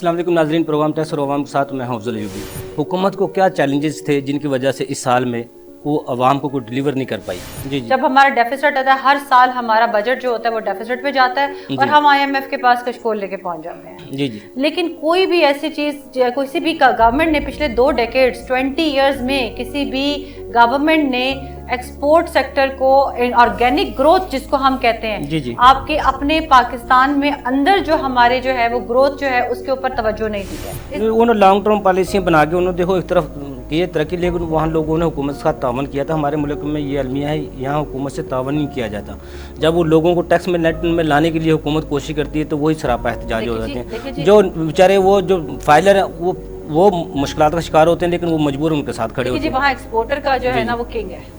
अस्सलाम वालेकुम नाज़रीन, प्रोग्राम टैक्स और अवाम के साथ मैं हूं अफजल अयूबी। हुकूमत को क्या चैलेंजेस थे जिनकी वजह से इस साल में वो अवाम को कोई डिलीवर नहीं कर पाई? जी जी। जब हमारा डेफिसिट आता है, हर साल हमारा बजट जो होता है वो डेफिसिट पे जाता है और हम IMF के पास कशकोल लेके पहुंच जाते हैं। जी जी। लेकिन कोई भी ऐसी चीज, किसी भी गवर्नमेंट ने पिछले 2 डेकेड्स 20 इयर्स में किसी भी गवर्नमेंट ने एक्सपोर्ट सेक्टर को, ऑर्गेनिक ग्रोथ जिसको हम कहते हैं, जी जी। आपके अपने पाकिस्तान में अंदर जो हमारे जो है वो ग्रोथ जो है उसके ऊपर तवज्जो नहीं दी है। उन्होंने लॉन्ग टर्म पॉलिसियाँ बना के उन्होंने देखो एक तरफ की तरक्की, लेकिन वहाँ लोगों ने हुकूमत के साथ तावन किया था। हमारे मुल्क में ये अलमिया है, यहाँ हुकूमत से तावन नहीं किया जाता। जब वो लोगों को टैक्स में नेट में लाने के लिए हुकूमत कोशिश करती है तो वही सरापा एहतजाज हो जाते हैं। जो बेचारे वो जो फाइलर है वो मुश्किलात का शिकार होते हैं, लेकिन वो मजबूर उनके साथ खड़े होते हैं। वहाँ एक्सपोर्टर का जो है ना वो किंग है।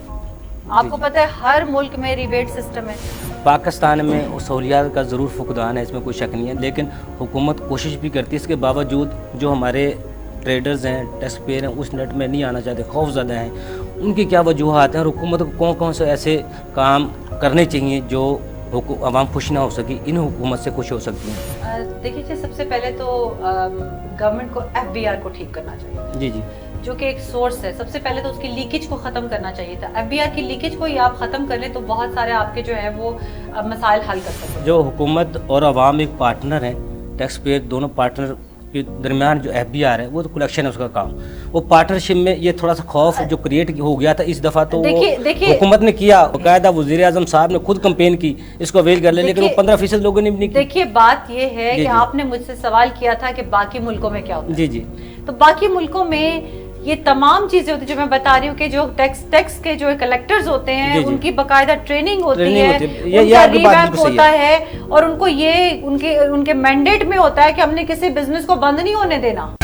आपको पता है हर मुल्क में रिबेट सिस्टम है। पाकिस्तान में सहूलियात का ज़रूर फुकदान है, इसमें कोई शक नहीं है, लेकिन हुकूमत कोशिश भी करती है। इसके बावजूद जो हमारे ट्रेडर्स हैं, टैक्स पेयर हैं, उस नेट में नहीं आना चाहते, खौफज़दा हैं। उनकी क्या वजूहत हैं और हुकूमत को कौन कौन से ऐसे काम करने चाहिए जो आवाम खुश ना हो सके, इन हुकूमत से खुश हो सकती हैं? देखिए, सबसे पहले तो गवर्नमेंट को FBR को ठीक करना चाहिए। जी जी। जो कि एक सोर्स है, सबसे पहले तो उसकी लीकेज को ख़त्म करना चाहिए था। FBR की लीकेज को ही आप ख़त्म कर लें तो बहुत सारे आपके जो है वो मसाइल हल कर सकते हैं। जो हुकूमत और आवाम एक पार्टनर हैं, टैक्स पेयर दोनों पार्टनर के दरमियान जो FBR है वो तो कलेक्शन है उसका काम। वो पार्टनरशिप में ये थोड़ा सा खौफ जो क्रिएट हो गया था इस दफ़ा, तो देखिए हुकूमत ने किया, बाकायदा वज़ीर आज़म साहब ने खुद कैंपेन की इसको अवेल कर ले, लेकिन वो 15% लोगों ने भी नहीं की। देखिए, बात ये है कि आपने मुझसे सवाल किया था कि बाकी मुल्कों में क्या होता है। जी जी। तो बाकी मुल्कों में ये तमाम चीजें होती है जो मैं बता रही हूँ कि जो टैक्स के जो कलेक्टर्स होते हैं उनकी बकायदा ट्रेनिंग होती है, उनका रिवैम्प होता है और उनको ये उनके मैंडेट में होता है कि हमने किसी बिजनेस को बंद नहीं होने देना।